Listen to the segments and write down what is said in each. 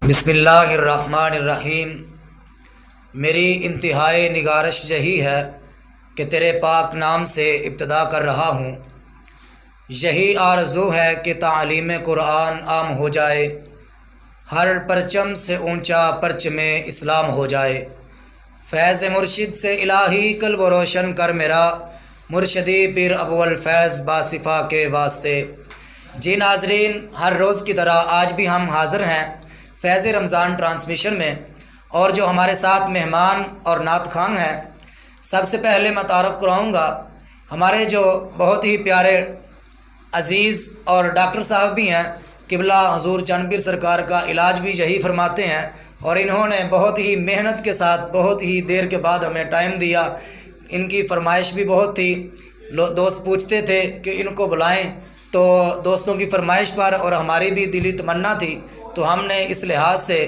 بسم اللہ الرحمن الرحیم۔ میری انتہائی نگارش یہی ہے کہ تیرے پاک نام سے ابتدا کر رہا ہوں۔ یہی آرزو ہے کہ تعلیم قرآن عام ہو جائے، ہر پرچم سے اونچا پرچم اسلام ہو جائے۔ فیض مرشد سے الہی قلب و روشن کر میرا، مرشدی پیر ابو الفیض باصفا کے واسطے۔ جی ناظرین، ہر روز کی طرح آج بھی ہم حاضر ہیں فیض رمضان ٹرانسمیشن میں، اور جو ہمارے ساتھ مہمان اور نعت خوان ہیں، سب سے پہلے میں تعارف کراؤں گا ہمارے جو بہت ہی پیارے عزیز اور ڈاکٹر صاحب بھی ہیں، قبلہ حضور چند پیر سرکار کا علاج بھی یہی فرماتے ہیں، اور انہوں نے بہت ہی محنت کے ساتھ بہت ہی دیر کے بعد ہمیں ٹائم دیا۔ ان کی فرمائش بھی بہت تھی، دوست پوچھتے تھے کہ ان کو بلائیں، تو دوستوں کی فرمائش پر اور ہماری بھی دلی تمنا تھی، تو ہم نے اس لحاظ سے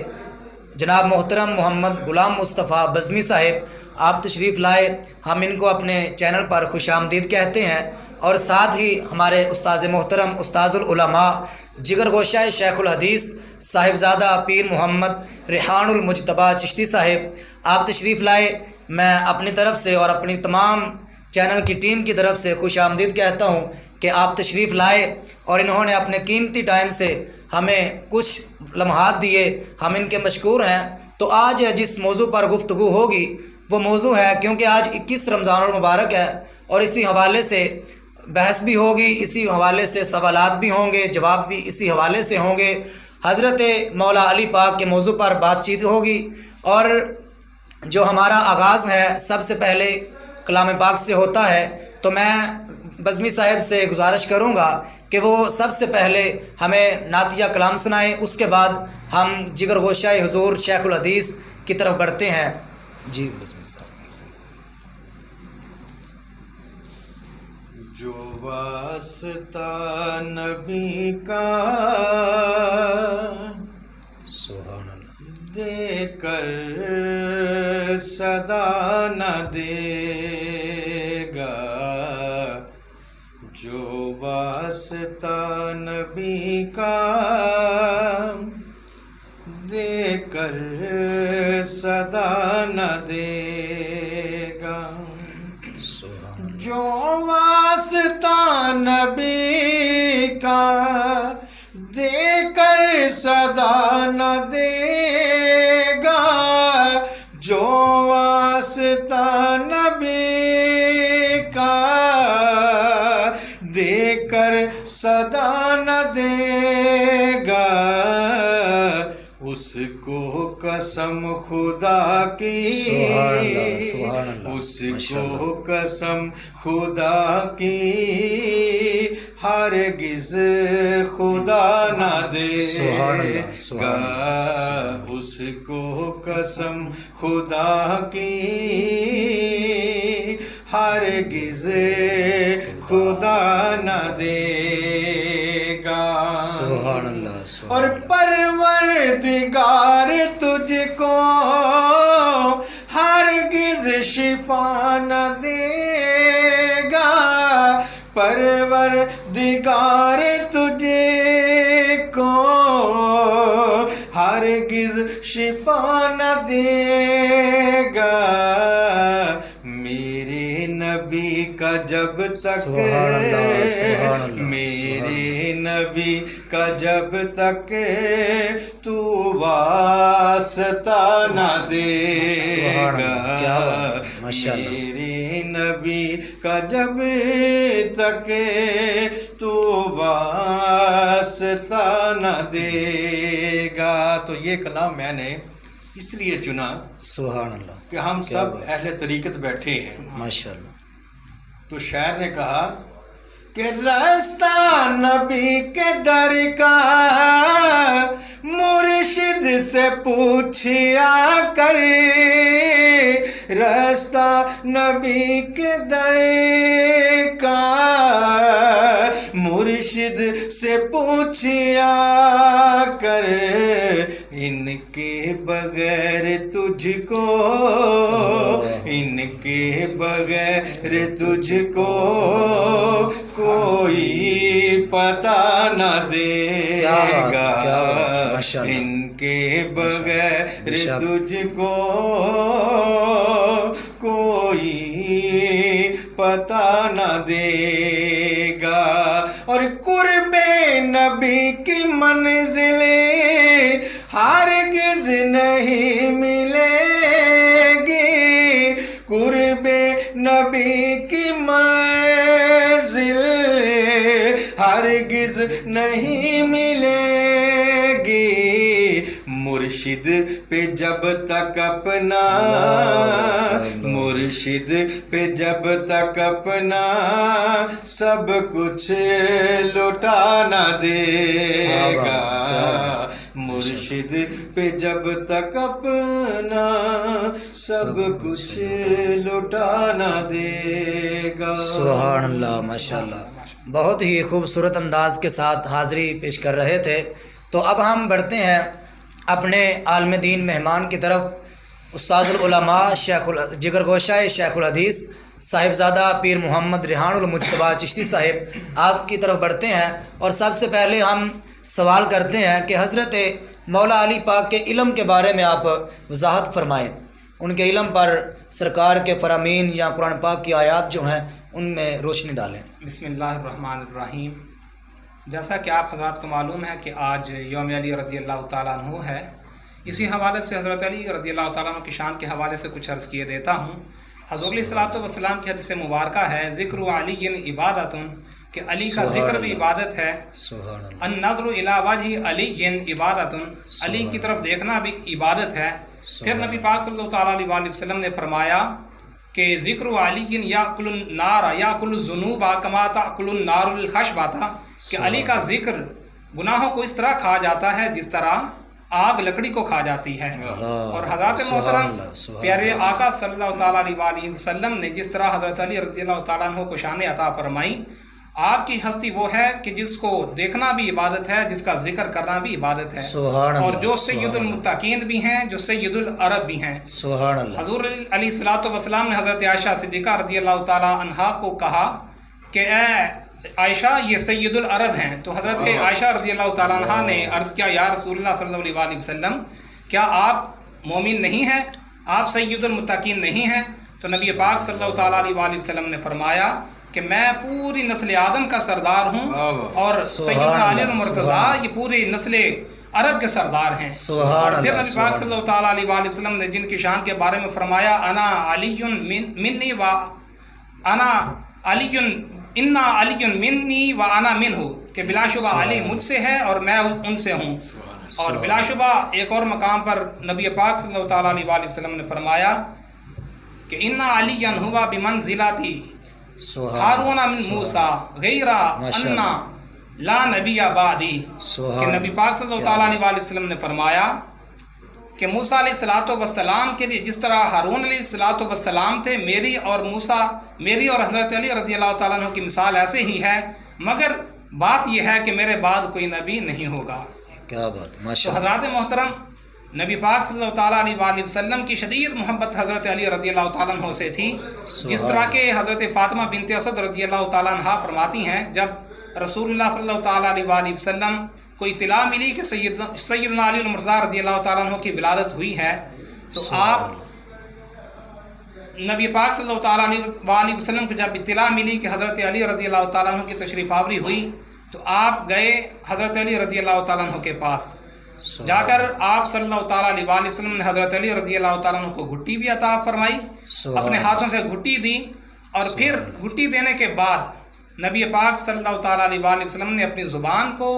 جناب محترم محمد غلام مصطفیٰ بزمی صاحب آپ تشریف لائے، ہم ان کو اپنے چینل پر خوش آمدید کہتے ہیں، اور ساتھ ہی ہمارے استاذ محترم استاذ العلماء جگر گوشہ شیخ الحدیث صاحبزادہ پیر محمد ریحان المجتبیٰ چشتی صاحب آپ تشریف لائے۔ میں اپنی طرف سے اور اپنی تمام چینل کی ٹیم کی طرف سے خوش آمدید کہتا ہوں کہ آپ تشریف لائے، اور انہوں نے اپنے قیمتی ٹائم سے ہمیں کچھ لمحات دیے، ہم ان کے مشکور ہیں۔ تو آج جس موضوع پر گفتگو ہوگی وہ موضوع ہے، کیونکہ آج 21 رمضان المبارک ہے، اور اسی حوالے سے بحث بھی ہوگی، اسی حوالے سے سوالات بھی ہوں گے، جواب بھی اسی حوالے سے ہوں گے۔ حضرت مولا علی پاک کے موضوع پر بات چیت ہوگی، اور جو ہمارا آغاز ہے سب سے پہلے کلام پاک سے ہوتا ہے، تو میں بزمی صاحب سے گزارش کروں گا کہ وہ سب سے پہلے ہمیں نعتیہ کلام سنائیں، اس کے بعد ہم جگر گوشہ حضور شیخ الحدیث کی طرف بڑھتے ہیں۔ جی بزمی صاحب۔ جو واسطہ نبی کا سبحان اللہ دے کر صدا نہ دے گا، جو واسطہ نبی کا دے کر صدا نہ دے گا، جو واسطہ نبی کا دے کر صدا نہ دے گا، جو واسطہ نبی کا دے کر صدا نہ دے گا، اس کو قسم خدا کی، سبحان اللہ، اس کو قسم خدا کی ہرگز خدا نہ دے گا، اس کو قسم خدا کی ہرگز خدا نہ دے گا۔ سبحان اللہ۔ اور پروردگار تجھ کو ہرگز شفا نہ دے گا، پروردگار تجھ کو ہرگز شفا نہ دے گا، میرے نبی کا جب تک، میرے نبی کا جب تک تو واسطہ نہ دے گا، میرے نبی کا جب تک تو واسطہ نہ دے گا۔ تو یہ کلام میں نے اس لیے چنا سبحان اللہ کہ ہم سب اہل طریقت بیٹھے ہیں، ماشاءاللہ۔ تو شاعر نے کہا کہ راستہ نبی کے در کا مرشد سے پوچھیا کر، راستہ نبی کے در کا مرشد سے پوچھیا کر، ان کے بغیر تجھ کو، ان کے بغیر تجھ کو کوئی پتہ نہ دے گا، ماشاءاللہ۔ ان کے بغیر بے شک۔ تجھ کو کوئی پتہ نہ دے گا، اور قرب نبی کی منزل ہرگز نہیں ملے گی، قرب نبی کی منزل ہرگز نہیں ملے گی، مرشد پہ جب تک اپنا، مرشد پہ جب تک اپنا سب کچھ لوٹا نہ دے گا، مرشد پہ جب تک اپنا سب کچھ لوٹا نہ دے گا۔ سبحان اللہ، ماشاءاللہ، بہت ہی خوبصورت انداز کے ساتھ حاضری پیش کر رہے تھے۔ تو اب ہم بڑھتے ہیں اپنے عالم دین مہمان کی طرف، استاد العلماء جگر گوشہ شیخ الحدیث صاحبزادہ پیر محمد ریحان المجتبیٰ چشتی صاحب، آپ کی طرف بڑھتے ہیں، اور سب سے پہلے ہم سوال کرتے ہیں کہ حضرت مولا علی پاک کے علم کے بارے میں آپ وضاحت فرمائیں، ان کے علم پر سرکار کے فرامین یا قرآن پاک کی آیات جو ہیں ان میں روشنی ڈالیں۔ بسم اللہ الرحمن الرحیم۔ جیسا کہ آپ حضرات کو معلوم ہے کہ آج یوم علی رضی اللہ تعالیٰ عنہ ہے، اسی حوالے سے حضرت علی رضی اللہ تعالیٰ عنہ کی شان کے حوالے سے کچھ عرض کیے دیتا ہوں۔ حضور علیہ الصلوۃ والسلام کی حدیث مبارکہ ہے، ذکر علی عبادت، کہ علی کا ذکر بھی عبادت ہے، سبحان اللہ، النظر الی وجہ علی عبادت، علی کی طرف دیکھنا بھی عبادت ہے۔ پھر نبی پاک صلی اللہ تعالیٰ علیہ وسلم نے فرمایا کہ ذکر علی یاکل النار یاکل الذنوب کما تاکل النار الخشبہ، کہ علی کا ذکر گناہوں کو اس طرح کھا جاتا ہے جس طرح آگ لکڑی کو کھا جاتی ہے۔ اور حضرات محترم پیارے آقا صلی اللہ تعالیٰ علیہ وسلم نے جس طرح حضرت علی رضی اللہ تعالیٰ عنہ کو شان عطا فرمائی، آپ کی ہستی وہ ہے کہ جس کو دیکھنا بھی عبادت ہے، جس کا ذکر کرنا بھی عبادت ہے، اور جو سید المتقین بھی ہیں، جو سید العرب بھی ہیں۔ سبحان اللہ۔ حضور علیہ الصلوۃ والسلام نے حضرت عائشہ صدیقہ رضی اللہ تعالیٰ عنہا کو کہا کہ اے عائشہ یہ سید العرب ہیں، تو حضرت عائشہ رضی اللہ تعالیٰ عنہا نے عرض کیا یا رسول اللہ صلی اللہ علیہ وسلم، کیا آپ مومن نہیں ہیں، آپ سید المتقین نہیں ہیں؟ تو نبی پاک صلی اللہ تعالیٰ علیہ وسلم نے فرمایا کہ میں پوری نسل آدم کا سردار ہوں، اور سیدنا علی المرتضیٰ یہ پوری نسل عرب کے سردار ہیں۔ پھر نبی پاک صلی اللہ تعالیٰ علیہ وسلم نے جن کی شان کے بارے میں فرمایا انا علی منی و انا علی انا علی منی و انا منہ، کہ بلا شبہ علی مجھ سے ہے اور میں ان سے ہوں۔ اور بلا شبہ ایک اور مقام پر نبی پاک صلی اللہ تعالیٰ علیہ وسلم نے فرمایا کہ انا علی ہوا بمنزلتی ہارون من موسیٰ غیر انا لا نبی بعدی، کہ نبی پاک صلی اللہ تعالیٰ علیہ وسلم نے فرمایا کہ موسیٰ علیہ الصلوۃ والسلام کے لیے جس طرح ہارون علیہ الصلوۃ والسلام تھے، میری اور حضرت علی رضی اللہ تعالیٰ عنہ کی مثال ایسے ہی ہے، مگر بات یہ ہے کہ میرے بعد کوئی نبی نہیں ہوگا۔ کیا بات، تو ماشاءاللہ۔ حضرات محترم، نبی پاک صلی اللہ تعالیٰ علیہ وسلم کی شدید محبت حضرت علی رضی اللہ تعالیٰ عنہ سے تھی، جس طرح کہ حضرت فاطمہ بنت اسد رضی اللہ تعالیٰ عنہ فرماتی ہیں جب رسول اللہ صلی اللہ تعالیٰ علیہ وسلم کو اطلاع ملی کہ سیدنا علی المرتضیٰ رضی اللہ تعالیٰ عنہ کی ولادت ہوئی ہے، تو آپ نبی پاک صلی اللہ تعالیٰ علیہ وسلم کو جب اطلاع ملی کہ حضرت علی رضی اللہ تعالیٰ عنہ کی تشریف آوری ہوئی، تو آپ گئے حضرت علی رضی اللہ تعالیٰ عنہ کے پاس۔ جا کر آپ صلی اللہ تعالیٰ علیہ وسلم نے حضرت علی رضی اللہ تعالیٰ عنہ کو گھٹی بھی عطا فرمائی، اپنے ہاتھوں سے گھٹی دی، اور پھر گھٹی دینے کے بعد نبی پاک صلی اللہ تعالیٰ علیہ وسلم نے اپنی زبان کو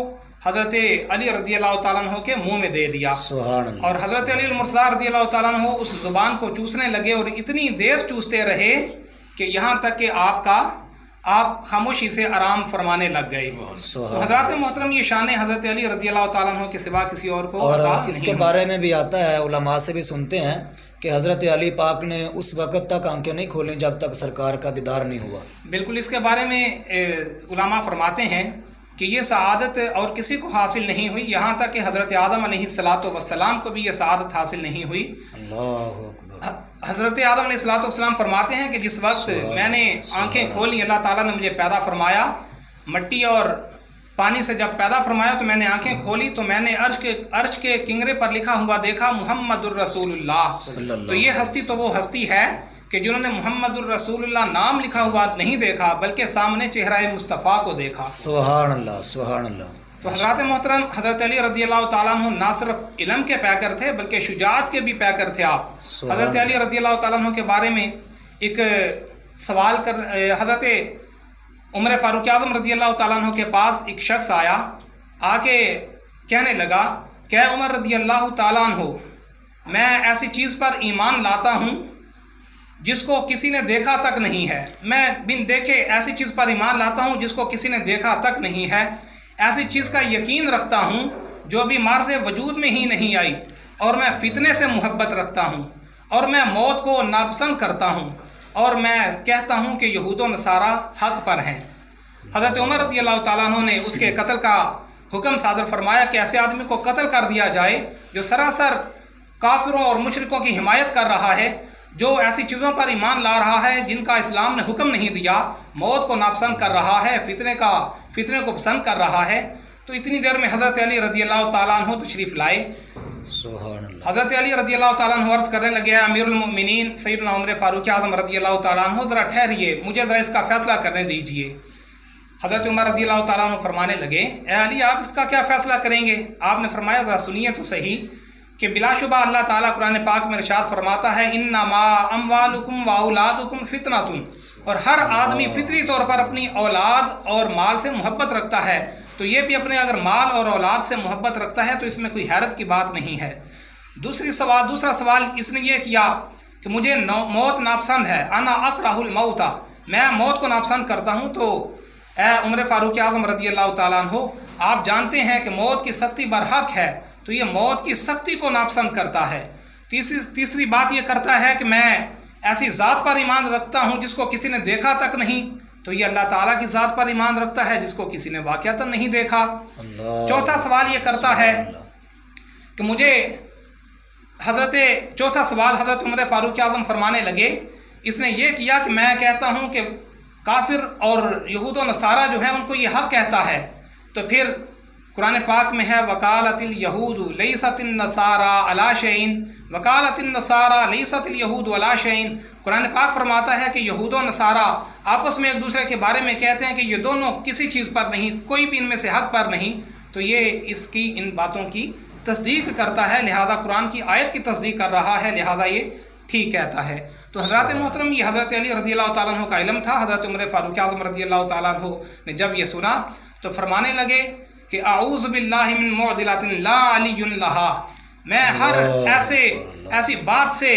حضرت علی رضی اللہ تعالیٰ عنہ کے منہ میں دے دیا، اور حضرت علی المرتضیٰ رضی اللہ تعالیٰ عنہ اس زبان کو چوسنے لگے، اور اتنی دیر چوستے رہے کہ یہاں تک کہ آپ خاموشی سے آرام فرمانے لگ گئے۔ تو حضرات محترم، یہ شان حضرت علی رضی اللہ تعالیٰ عنہ کے سوا کسی اور کو اور عطا اس نہیں کے ہوئی۔ بارے میں بھی آتا ہے، علماء سے بھی سنتے ہیں کہ حضرت علی پاک نے اس وقت تک آنکھیں نہیں کھولیں جب تک سرکار کا دیدار نہیں ہوا۔ بالکل، اس کے بارے میں علماء فرماتے ہیں کہ یہ سعادت اور کسی کو حاصل نہیں ہوئی، یہاں تک کہ حضرت آدم علیہ الصلوۃ والسلام کو بھی یہ سعادت حاصل نہیں ہوئی۔ اللہ اکبر۔ حضرت آدم علیہ الصلوۃ والسلام فرماتے ہیں کہ جس وقت میں نے آنکھیں کھولی، اللہ تعالیٰ نے مجھے پیدا فرمایا، مٹی اور پانی سے جب پیدا فرمایا تو میں نے آنکھیں کھولی تو میں نے عرش کے کنگرے پر لکھا ہوا دیکھا محمد الرسول اللہ. صلی اللہ تو یہ ہستی تو وہ ہستی ہے کہ جنہوں نے محمد الرسول اللہ نام لکھا ہوا نہیں دیکھا بلکہ سامنے چہرہ مصطفیٰ کو دیکا. سبحان اللہ سبحان اللہ. تو حضرات محترم حضرت علی رضی اللہ تعالیٰ عنہ نہ صرف علم کے پیکر تھے بلکہ شجاعت کے بھی پیکر تھے آپ. حضرت علی رضی اللہ تعالیٰ عنہ کے بارے میں ایک سوال حضرت عمر فاروق اعظم رضی اللہ تعالیٰ عنہ کے پاس ایک شخص آیا، آ کے کہنے لگا کہ عمر رضی اللہ تعالیٰ عنہ میں ایسی چیز پر ایمان لاتا ہوں جس کو کسی نے دیکھا تک نہیں ہے. میں بن دیکھے ایسی چیز پر ایمان لاتا ہوں جس کو کسی نے دیکھا تک نہیں ہے. ایسی چیز کا یقین رکھتا ہوں جو ابھی مارز وجود میں ہی نہیں آئی، اور میں فتنے سے محبت رکھتا ہوں، اور میں موت کو ناپسند کرتا ہوں، اور میں کہتا ہوں کہ یہود و نصارہ حق پر ہیں. حضرت عمر رضی اللہ تعالیٰ عنہ نے اس کے قتل کا حکم صادر فرمایا کہ ایسے آدمی کو قتل کر دیا جائے جو سراسر کافروں اور مشرکوں کی حمایت کر رہا ہے، جو ایسی چیزوں پر ایمان لا رہا ہے جن کا اسلام نے حکم نہیں دیا، موت کو ناپسند کر رہا ہے، فتنے کو پسند کر رہا ہے. تو اتنی دیر میں حضرت علی رضی اللہ تعالیٰ عنہ تشریف لائے. سبحان اللہ. حضرت علی رضی اللہ تعالیٰ عنہ عرض کرنے لگے امیر المؤمنین سیدنا عمر فاروق اعظم رضی اللہ تعالیٰ عنہ ذرا ٹھہریے، مجھے ذرا اس کا فیصلہ کرنے دیجئے. حضرت عمر رضی اللہ تعالیٰ عنہ فرمانے لگے اے علی آپ اس کا کیا فیصلہ کریں گے؟ آپ نے فرمایا ذرا سنیے تو صحیح کہ بلا شبہ اللہ تعالیٰ قرآن پاک میں ارشاد فرماتا ہے انما اموالکم واولادکم فتنۃ، اور ہر آدمی فطری طور پر اپنی اولاد اور مال سے محبت رکھتا ہے. تو یہ بھی اپنے اگر مال اور اولاد سے محبت رکھتا ہے تو اس میں کوئی حیرت کی بات نہیں ہے. دوسرا سوال اس نے یہ کیا کہ مجھے موت ناپسند ہے، انا اکرہ الموت، میں موت کو ناپسند کرتا ہوں. تو اے عمر فاروق اعظم رضی اللہ تعالیٰ عنہ آپ جانتے ہیں کہ موت کی سختی برحق ہے، تو یہ موت کی سختی کو ناپسند کرتا ہے. تیسری بات یہ کرتا ہے کہ میں ایسی ذات پر ایمان رکھتا ہوں جس کو کسی نے دیکھا تک نہیں، تو یہ اللہ تعالیٰ کی ذات پر ایمان رکھتا ہے جس کو کسی نے واقعتاً نہیں دیکھا. چوتھا سوال یہ کرتا ہے کہ چوتھا سوال حضرت عمر فاروق اعظم فرمانے لگے، اس نے یہ کیا کہ میں کہتا ہوں کہ کافر اور یہود و نصارہ جو ہیں ان کو یہ حق کہتا ہے. تو پھر قرآن پاک میں ہے وقالت الیہود لیست النصارى علی شیء، وقالت النصارى لیست الیہود علی شیء. قرآن پاک فرماتا ہے کہ یہود و نصارہ آپس میں ایک دوسرے کے بارے میں کہتے ہیں کہ یہ دونوں کسی چیز پر نہیں، کوئی بھی ان میں سے حق پر نہیں. تو یہ اس کی ان باتوں کی تصدیق کرتا ہے، لہذا قرآن کی آیت کی تصدیق کر رہا ہے، لہذا یہ ٹھیک کہتا ہے. تو حضرات محترم یہ حضرت علی رضی اللہ تعالیٰ عنہ کا علم تھا. حضرت عمر فاروق اعظم رضی اللہ تعالیٰ عنہ نے جب یہ سنا تو فرمانے لگے کہ اعوذ باللہ من معضلۃ لا علی لہا، میں ہر ایسی بات سے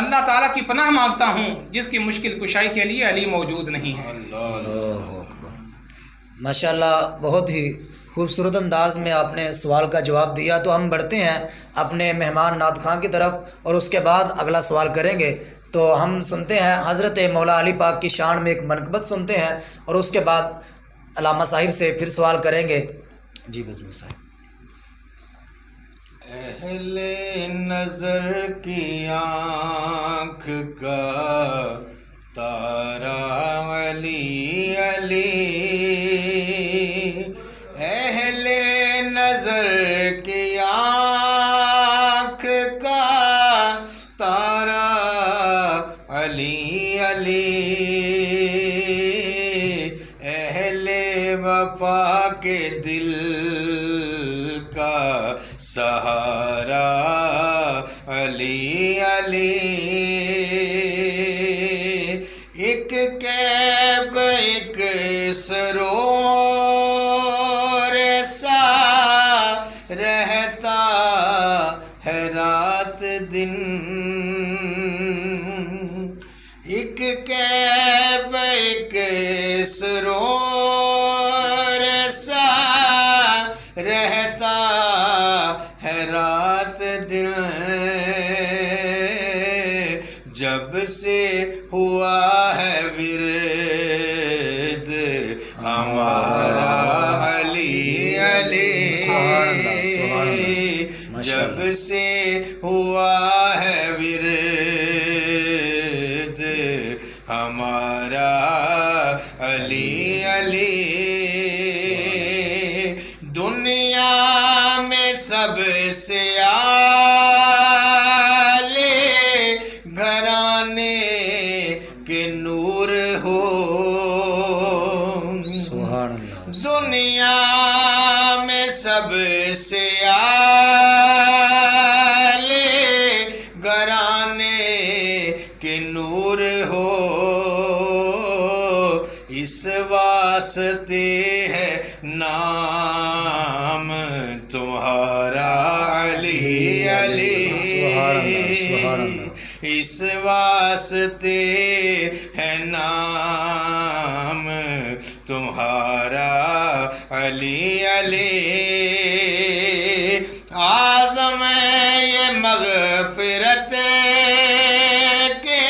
اللہ تعالیٰ کی پناہ مانگتا ہوں جس کی مشکل کشائی کے لیے علی موجود نہیں ہے. ماشاءاللہ بہت ہی خوبصورت انداز میں آپ نے سوال کا جواب دیا. تو ہم بڑھتے ہیں اپنے مہمان نعت خواں کی طرف اور اس کے بعد اگلا سوال کریں گے. تو ہم سنتے ہیں حضرت مولا علی پاک کی شان میں ایک منقبت سنتے ہیں اور اس کے بعد علامہ صاحب سے پھر سوال کریں گے. جی بسم اللہ صاحب. اہل نظر کی آنکھ کا تارا علی علی، اہل نظر کی آنکھ کا تارا علی علی، اہل وفا کے دل کا سہارا علی علی، ایک کیف ایک سرور سا رہتا ہے رات دن، ایک کیف ایک سرور سا رہتا ہے رات دن، جب سے ہوا ہے ورد ہمارا علی علی، جب سے ہوا ہے ورد ہمارا علی علی، دنیا میں سب سے اعلی گھرانے کے نور ہو، سبحان اللہ، دنیا میں سب سے اعلی گھرانے کے نور ہو، اس واسطے ہے نام تمہارا علی علی، سبحان اللہ، سبحان اللہ، اس واسطے ہے نام تمہارا علی علی، اعظم یہ مغفرت کے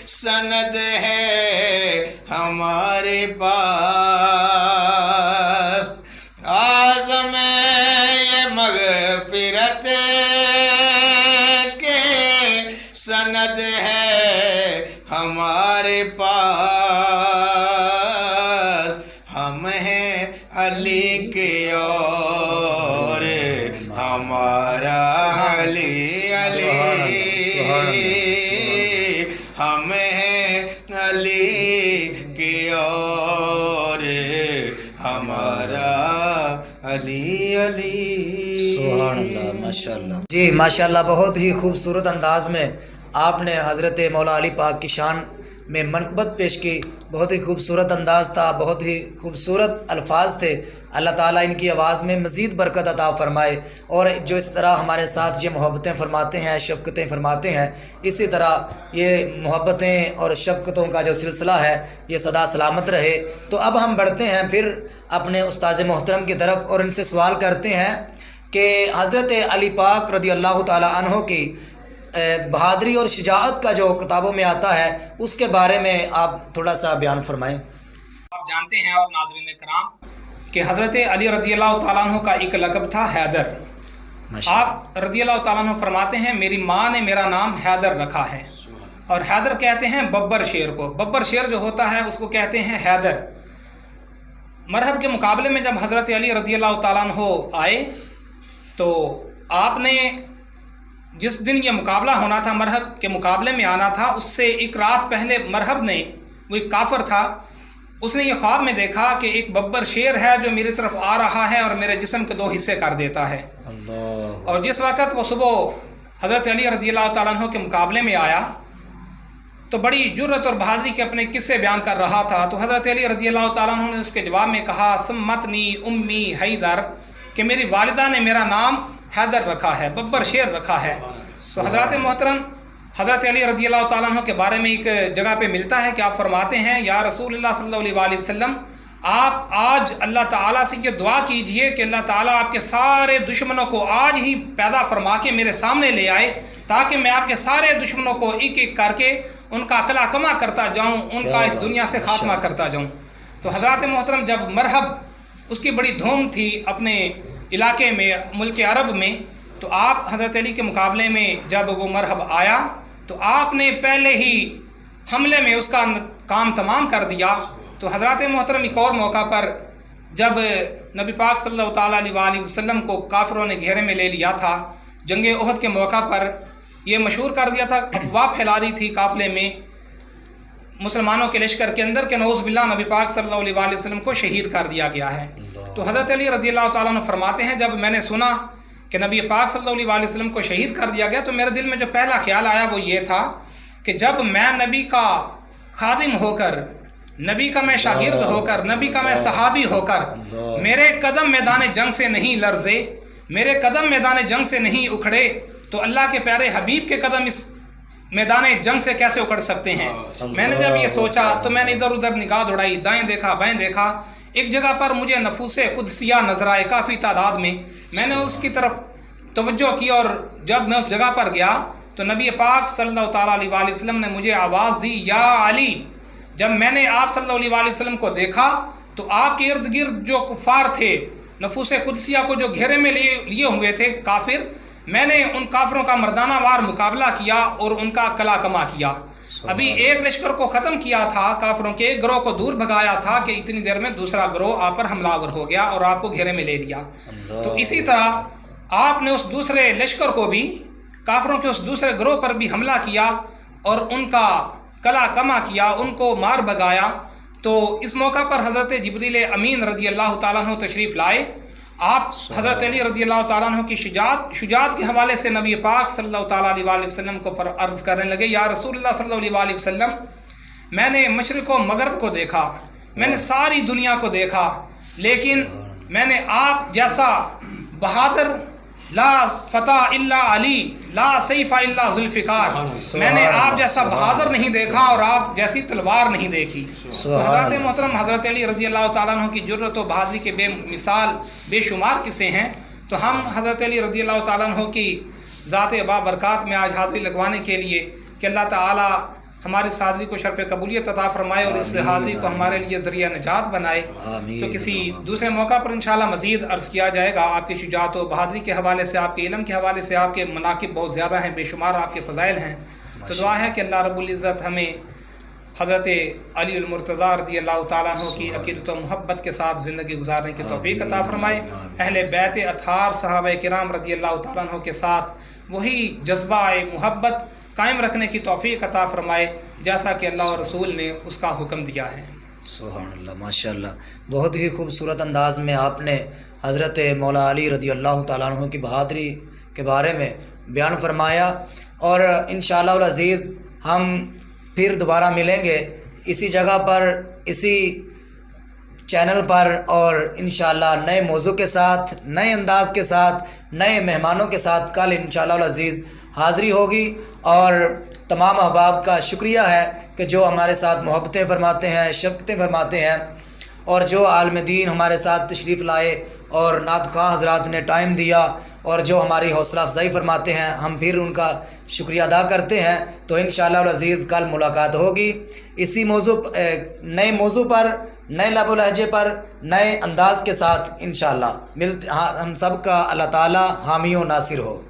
سند ہے ہمارے پاس، اعظم یہ مغفرت کے سند ہے ہمارے پاس، ہم ہیں علی کے اور ہمارا علی علی، ہم ہیں علی کے اور ہمارا علی علی، سبحان اللہ، ماشاء اللہ۔ جی ماشاء اللہ، بہت ہی خوبصورت انداز میں آپ نے حضرت مولا علی پاک کی شان میں منقبت پیش کی، بہت ہی خوبصورت انداز تھا، بہت ہی خوبصورت الفاظ تھے۔ اللہ تعالیٰ ان کی آواز میں مزید برکت عطا فرمائے، اور جو اس طرح ہمارے ساتھ یہ محبتیں فرماتے ہیں، شفقتیں فرماتے ہیں، اسی طرح یہ محبتیں اور شفقتوں کا جو سلسلہ ہے یہ سدا سلامت رہے۔ تو اب ہم بڑھتے ہیں پھر اپنے استاذ محترم کی طرف، اور ان سے سوال کرتے ہیں کہ حضرت علی پاک رضی اللہ تعالیٰ عنہ کی بہادری اور شجاعت کا جو کتابوں میں آتا ہے اس کے بارے میں آپ تھوڑا سا بیان فرمائیں۔ آپ جانتے ہیں اور ناظرین کرام کہ حضرت علی رضی اللہ تعالیٰ عنہ کا ایک لقب تھا حیدر۔ آپ رضی اللہ تعالیٰ عنہ فرماتے ہیں میری ماں نے میرا نام حیدر رکھا ہے، اور حیدر کہتے ہیں ببر شیر کو، ببر شیر جو ہوتا ہے اس کو کہتے ہیں حیدر۔ مرحب کے مقابلے میں جب حضرت علی رضی اللہ تعالیٰ عنہ آئے تو آپ نے جس دن یہ مقابلہ ہونا تھا، مرحب کے مقابلے میں آنا تھا، اس سے ایک رات پہلے مرحب نے، وہ ایک کافر تھا، اس نے یہ خواب میں دیکھا کہ ایک ببر شیر ہے جو میری طرف آ رہا ہے اور میرے جسم کے 2 حصے کر دیتا ہے۔ اور جس وقت وہ صبح حضرت علی رضی اللہ تعالیٰ عنہ کے مقابلے میں آیا تو بڑی جرت اور بہادری کے اپنے قصے بیان کر رہا تھا، تو حضرت علی رضی اللہ تعالیٰ عنہ نے اس کے جواب میں کہا سمتنی امی حیدر، کہ میری والدہ نے میرا نام حیدر رکھا ہے، ببر شیر رکھا ہے۔ تو حضرات محترم حضرت علی رضی اللہ تعالیٰ عنہ کے بارے میں ایک جگہ پہ ملتا ہے کہ آپ فرماتے ہیں یا رسول اللہ صلی اللہ علیہ وسلم، آپ آج اللہ تعالیٰ سے یہ دعا کیجئے کہ اللہ تعالیٰ آپ کے سارے دشمنوں کو آج ہی پیدا فرما کے میرے سامنے لے آئے، تاکہ میں آپ کے سارے دشمنوں کو ایک ایک کر کے ان کا قلع کما کرتا جاؤں، ان کا اس دنیا سے خاتمہ کرتا جاؤں۔ تو حضرات محترم جب مرحب اس کی بڑی دھوم تھی اپنے علاقے میں، ملک عرب میں، تو آپ حضرت علی کے مقابلے میں جب وہ مرحب آیا تو آپ نے پہلے ہی حملے میں اس کا کام تمام کر دیا۔ تو حضرات محترم ایک اور موقع پر جب نبی پاک صلی اللہ تعالیٰ علیہ وسلم کو کافروں نے گھیرے میں لے لیا تھا، جنگ احد کے موقع پر یہ مشہور کر دیا تھا، افواہ پھیلا دی تھی قافلے میں مسلمانوں کے لشکر کے اندر کہ نعوذ باللہ نبی پاک صلی اللہ علیہ وسلم کو شہید کر دیا گیا ہے۔ تو حضرت علی رضی اللہ تعالیٰ عنہ فرماتے ہیں جب میں نے سنا کہ نبی پاک صلی اللہ علیہ وسلم کو شہید کر دیا گیا تو میرے دل میں جو پہلا خیال آیا وہ یہ تھا کہ جب میں نبی کا خادم ہو کر، نبی کا میں شاگرد ہو کر، نبی کا میں صحابی ہو کر میرے قدم میدان جنگ سے نہیں لرزے، میرے قدم میدان جنگ سے نہیں اکھڑے، تو اللہ کے پیارے حبیب کے قدم اس میدان جنگ سے کیسے اکھڑ سکتے ہیں۔ میں نے جب یہ سوچا تو میں نے ادھر ادھر نگاہ دوڑائی، دائیں دیکھا بائیں دیکھا، ایک جگہ پر مجھے نفوس قدسیہ نظر آئے کافی تعداد میں نے اس کی طرف توجہ کی، اور جب میں اس جگہ پر گیا تو نبی پاک صلی اللہ تعالیٰ علیہ وسلم نے مجھے آواز دی یا علی۔ جب میں نے آپ صلی اللہ علیہ وسلم کو دیکھا تو آپ کے ارد گرد جو کفار تھے، نفوس قدسیہ کو جو گھیرے میں لیے ہوئے تھے کافر، میں نے ان کافروں کا مردانہ وار مقابلہ کیا اور ان کا قلع کما کیا۔ ابھی ایک لشکر کو ختم کیا تھا، کافروں کے ایک گروہ کو دور بھگایا تھا کہ اتنی دیر میں دوسرا گروہ آپ پر حملہ آور ہو گیا اور آپ کو گھیرے میں لے لیا۔ تو اسی طرح آپ نے اس دوسرے لشکر کو بھی، کافروں کے اس دوسرے گروہ پر بھی حملہ کیا اور ان کا کلا کما کیا، ان کو مار بھگایا۔ تو اس موقع پر حضرت جبریل امین رضی اللہ تعالیٰ عنہ تشریف لائے۔ آپ حضرت علی رضی اللہ تعالیٰ عنہ کی شجاعت کے حوالے سے نبی پاک صلی اللہ تعالیٰ علیہ وسلم کو عرض کرنے لگے، یا رسول اللہ صلی اللہ علیہ وسلم، میں نے مشرق و مغرب کو دیکھا، میں نے ساری دنیا کو دیکھا، لیکن میں نے آپ جیسا بہادر، لا فتح الا علی، لا سیف الا ذوالفقار، میں نے آپ جیسا بہادر نہیں دیکھا اور آپ جیسی تلوار نہیں دیکھی۔ تو حضرت محترم حضرت علی رضی اللہ تعالیٰ عنہ کی جرأت و بہادری کے بے مثال بے شمار قصے ہیں۔ تو ہم حضرت علی رضی اللہ تعالیٰ عنہ کی ذات بابرکات میں آج حاضری لگوانے کے لیے کہ اللہ تعالیٰ ہماری اس حاضری کو شرف قبولیت عطا فرمائے اور اس حاضری کو ہمارے لیے ذریعہ نجات بنائے۔ تو کسی دوسرے موقع پر انشاءاللہ مزید عرض کیا جائے گا آپ کی شجاعت و بہادری کے حوالے سے، آپ کے علم کے حوالے سے۔ آپ کے مناقب بہت زیادہ ہیں، بے شمار آپ کے فضائل ہیں۔ تو دعا ہے کہ اللہ رب العزت ہمیں حضرت علی المرتضیٰ رضی اللہ تعالیٰ عنہ کی عقیدت و محبت کے ساتھ زندگی گزارنے کی توفیق عطا فرمائے۔ اہل بیت اطہار صحابہ کرام رضی اللہ تعالیٰ عنہ کے ساتھ وہی جذبہ محبت قائم رکھنے کی توفیق عطا فرمائے جیسا کہ اللہ اور رسول نے اس کا حکم دیا ہے۔ سبحان اللہ، ماشاء اللہ، بہت ہی خوبصورت انداز میں آپ نے حضرت مولا علی رضی اللہ تعالیٰ عنہ کی بہادری کے بارے میں بیان فرمایا، اور انشاءاللہ العزیز ہم پھر دوبارہ ملیں گے اسی جگہ پر، اسی چینل پر، اور انشاءاللہ نئے موضوع کے ساتھ، نئے انداز کے ساتھ، نئے مہمانوں کے ساتھ کل انشاءاللہ العزیز حاضری ہوگی۔ اور تمام احباب کا شکریہ ہے کہ جو ہمارے ساتھ محبتیں فرماتے ہیں، شفقتیں فرماتے ہیں، اور جو عالم دین ہمارے ساتھ تشریف لائے اور نعت خواہ حضرات نے ٹائم دیا اور جو ہماری حوصلہ افزائی فرماتے ہیں، ہم پھر ان کا شکریہ ادا کرتے ہیں۔ تو انشاءاللہ العزیز کل ملاقات ہوگی اسی نئے موضوع پر، نئے لب و لہجے پر، نئے انداز کے ساتھ انشاءاللہ ہم سب کا اللہ تعالی حامی و ناصر ہو۔